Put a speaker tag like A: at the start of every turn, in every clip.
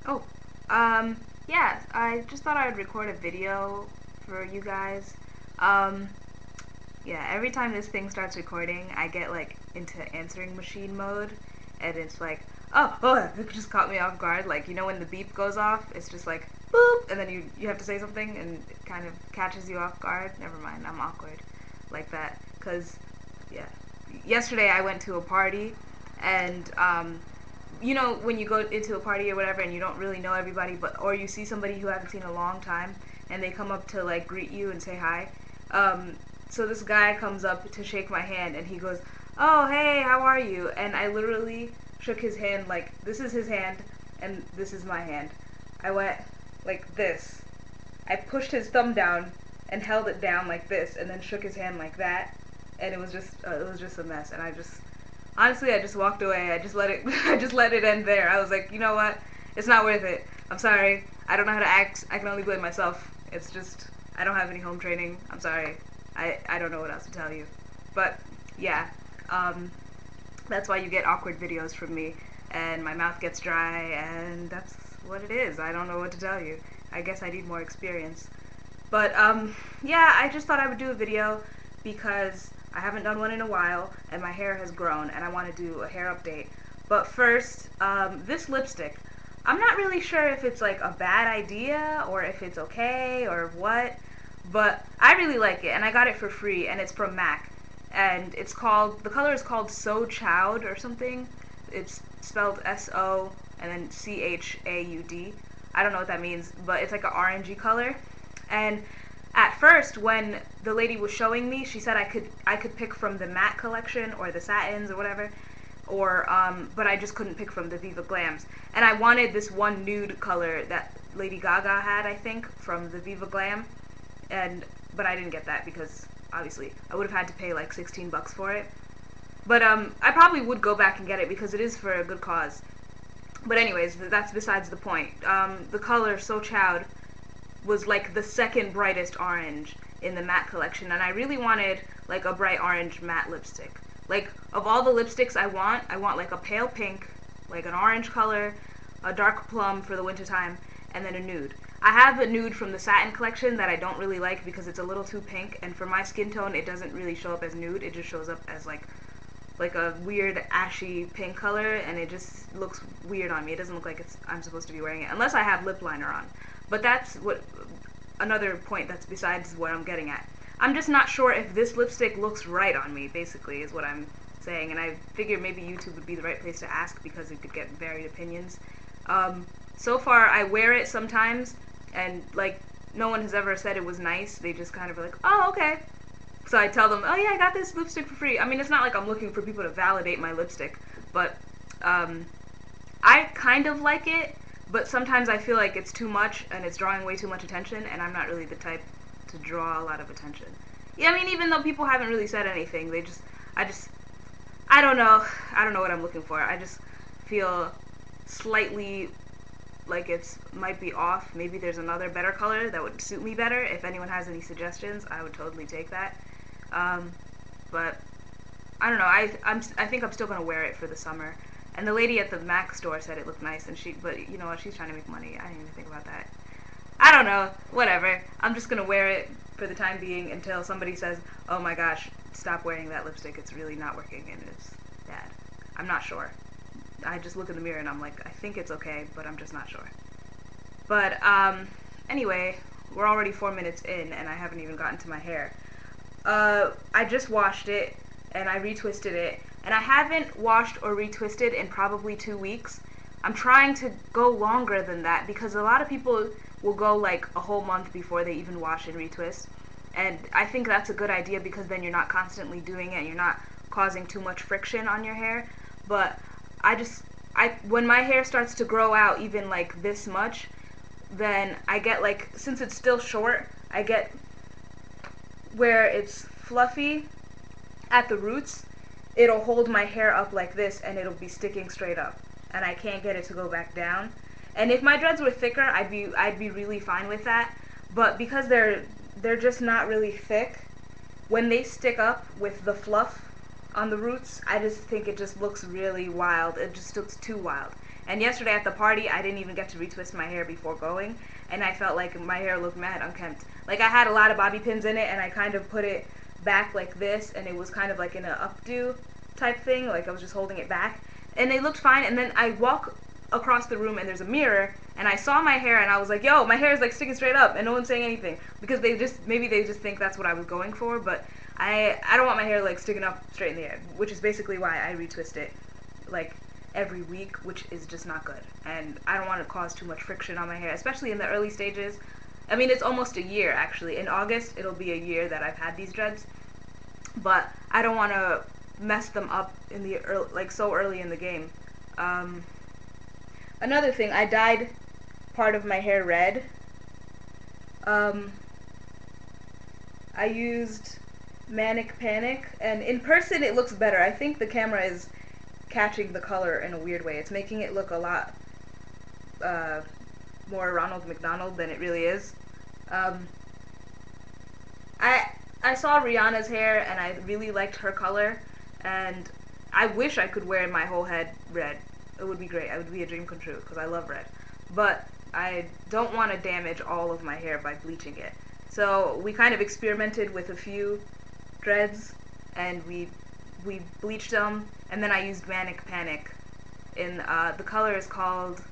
A: Oh, yeah, I just thought I would record a video for you guys. Um, yeah, every time this thing starts recording, I get like into answering machine mode, and it's like, oh, it just caught me off guard. Like, you know, when the beep goes off, it's just like, boop, and then you have to say something, and it kind of catches you off guard. Never mind, I'm awkward like that. Cause, yeah, yesterday I went to a party, and you know, when you go into a party or whatever and you don't really know everybody, but or you see somebody who haven't seen in a long time and they come up to like greet you and say hi. So this guy comes up to shake my hand and he goes, "Oh, hey, how are you?" And I literally shook his hand like this is his hand and this is my hand. I went like this. I pushed his thumb down and held it down like this and then shook his hand like that, and it was just a mess. And I just honestly, I just walked away. I just let it I just let it end there. I was like, you know what? It's not worth it. I'm sorry. I don't know how to act. I can only blame myself. It's just I don't have any home training. I'm sorry. I don't know what else to tell you. But yeah, that's why you get awkward videos from me, and my mouth gets dry, and that's what it is. I don't know what to tell you. I guess I need more experience. But yeah, I just thought I would do a video because I haven't done one in a while, and my hair has grown, and I want to do a hair update. But first, this lipstick. I'm not really sure if it's like a bad idea, or if it's okay, or what, but I really like it, and I got it for free, and it's from MAC. And the color is called So Chowd or something. It's spelled S-O and then C-H-A-U-D. I don't know what that means, but it's like an orangey color. And at first, when the lady was showing me, she said I could pick from the matte collection or the satins or whatever, or but I just couldn't pick from the Viva Glams. And I wanted this one nude color that Lady Gaga had, I think, from the Viva Glam, but I didn't get that because obviously I would have had to pay like 16 bucks for it. But I probably would go back and get it because it is for a good cause. But anyways, that's besides the point. The color So Chowd was like the second brightest orange in the matte collection, and I really wanted like a bright orange matte lipstick. Like, of all the lipsticks I want like a pale pink, like an orange color, a dark plum for the wintertime, and then a nude. I have a nude from the satin collection that I don't really like because it's a little too pink, and for my skin tone it doesn't really show up as nude, it just shows up as like a weird ashy pink color, and it just looks weird on me. It doesn't look like I'm supposed to be wearing it unless I have lip liner on. But that's what another point that's besides what I'm getting at. I'm just not sure if this lipstick looks right on me, basically, is what I'm saying, and I figured maybe YouTube would be the right place to ask because it could get varied opinions. So far, I wear it sometimes, and like no one has ever said it was nice. They just kind of are like, oh, okay. So I tell them, oh yeah, I got this lipstick for free. I mean, it's not like I'm looking for people to validate my lipstick, but I kind of like it, but sometimes I feel like it's too much and it's drawing way too much attention, and I'm not really the type to draw a lot of attention. Yeah, I mean, even though people haven't really said anything, I don't know. I don't know what I'm looking for. I just feel slightly like it's might be off. Maybe there's another better color that would suit me better. If anyone has any suggestions, I would totally take that. But I don't know. I think I'm still gonna wear it for the summer. And the lady at the Mac store said it looked nice, but you know what? She's trying to make money. I didn't even think about that. I don't know. Whatever. I'm just gonna wear it for the time being until somebody says, "Oh my gosh, stop wearing that lipstick. It's really not working and it's bad." I'm not sure. I just look in the mirror and I'm like, I think it's okay, but I'm just not sure. But anyway, we're already 4 minutes in and I haven't even gotten to my hair. I just washed it and I retwisted it, and I haven't washed or retwisted in probably 2 weeks. I'm trying to go longer than that because a lot of people will go like a whole month before they even wash and retwist. And I think that's a good idea because then you're not constantly doing it and you're not causing too much friction on your hair. But when my hair starts to grow out even like this much, then I get like, since it's still short, I get where it's fluffy at the roots, it'll hold my hair up like this and it'll be sticking straight up. And I can't get it to go back down. And if my dreads were thicker, I'd be really fine with that. But because they're just not really thick, when they stick up with the fluff on the roots. I just think it just looks really wild. It just looks too wild. And yesterday at the party, I didn't even get to retwist my hair before going, and I felt like my hair looked mad unkempt. Like I had a lot of bobby pins in it, and I kind of put it back like this, and it was kind of like in an updo type thing, like I was just holding it back, and it looked fine. And then I walk across the room, and there's a mirror, and I saw my hair, and I was like, yo, my hair is like sticking straight up, and no one's saying anything, because maybe they just think that's what I was going for. But I don't want my hair like sticking up straight in the air, which is basically why I retwist it like every week, which is just not good. And I don't want to cause too much friction on my hair, especially in the early stages. I mean, it's almost a year actually. In August, it'll be a year that I've had these dreads, but I don't want to mess them up in the like so early in the game. Another thing, I dyed part of my hair red. I used Manic Panic, and in person it looks better. I think the camera is catching the color in a weird way. It's making it look a lot more Ronald McDonald than it really is. I saw Rihanna's hair, and I really liked her color, and I wish I could wear my whole head red. It would be great. It would be a dream come true, because I love red. But I don't want to damage all of my hair by bleaching it. So we kind of experimented with a few dreads, and we bleached them, and then I used Manic Panic. In the color is called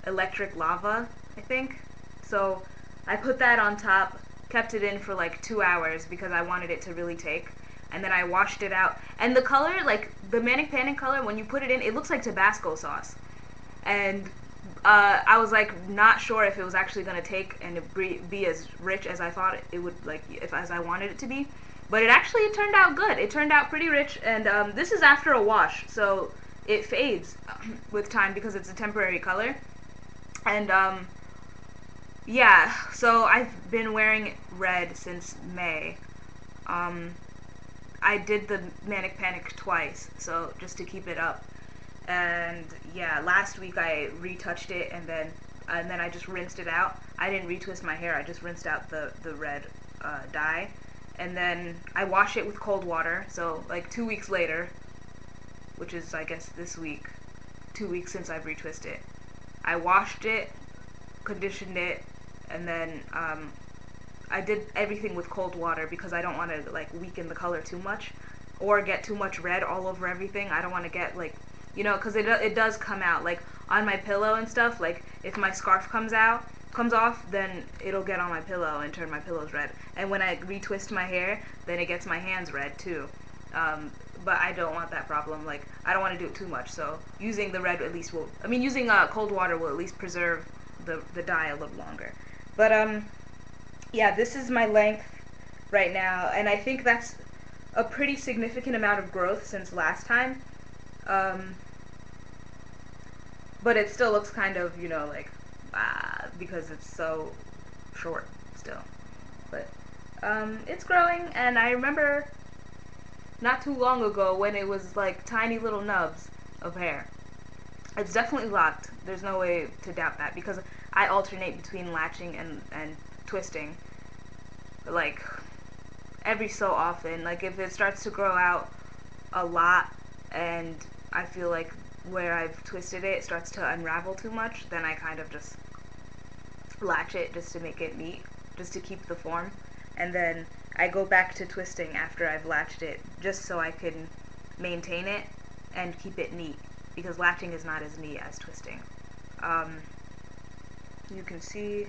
A: Electric Lava, I think. So I put that on top, kept it in for like 2 hours because I wanted it to really take, and then I washed it out. And the color, like the Manic Panic color, when you put it in, it looks like Tabasco sauce. And I was like not sure if it was actually gonna take and be as rich as I thought it would, like as I wanted it to be. But it turned out good. It turned out pretty rich, and this is after a wash, so it fades with time because it's a temporary color. And yeah, so I've been wearing red since May. I did the Manic Panic twice, so just to keep it up. And yeah, last week I retouched it, and then I just rinsed it out. I didn't retwist my hair. I just rinsed out the red dye, and then I wash it with cold water. So like 2 weeks later, which is I guess this week, 2 weeks since I've retwisted it, I washed it, conditioned it, and then I did everything with cold water because I don't want to like weaken the color too much or get too much red all over everything. I don't want to get like, you know, because it does come out like on my pillow and stuff. Like if my scarf comes off, then it'll get on my pillow and turn my pillows red. And when I retwist my hair, then it gets my hands red too. But I don't want that problem. Like I don't want to do it too much. So using the red at least will, I mean, using cold water will at least preserve the dye a little longer. But yeah, this is my length right now, and I think that's a pretty significant amount of growth since last time. But it still looks kind of, you know, like, because it's so short still. But it's growing, and I remember not too long ago when it was like tiny little nubs of hair. It's definitely locked. There's no way to doubt that, because I alternate between latching and twisting, like every so often. Like if it starts to grow out a lot and I feel like where I've twisted it starts to unravel too much, then I kind of just latch it just to make it neat, just to keep the form, and then I go back to twisting after I've latched it, just so I can maintain it and keep it neat, because latching is not as neat as twisting. You can see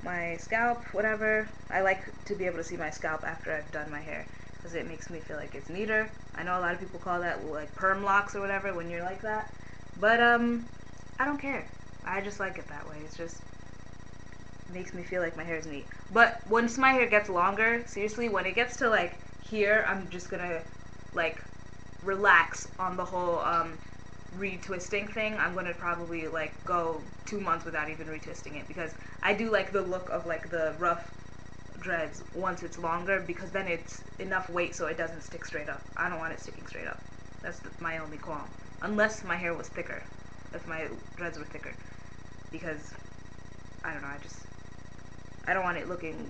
A: my scalp, whatever. I like to be able to see my scalp after I've done my hair, because it makes me feel like it's neater. I know a lot of people call that like perm locks or whatever when you're like that, but I don't care. I just like it that way. It's just makes me feel like my hair is neat. But once my hair gets longer, seriously, when it gets to like here, I'm just gonna like relax on the whole retwisting thing. I'm gonna probably like go 2 months without even retwisting it, because I do like the look of like the rough dreads once it's longer, because then it's enough weight so it doesn't stick straight up. I don't want it sticking straight up. That's my only qualm. Unless my hair was thicker. If my dreads were thicker. Because, I don't know, I don't want it looking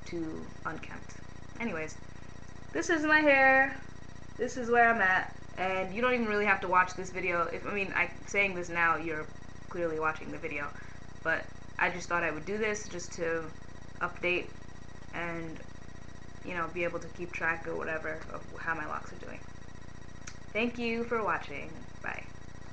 A: too unkempt. Anyways, this is my hair. This is where I'm at. And you don't even really have to watch this video. Saying this now, you're clearly watching the video. But I just thought I would do this just to update and, be able to keep track or whatever of how my locks are doing. Thank you for watching. Bye.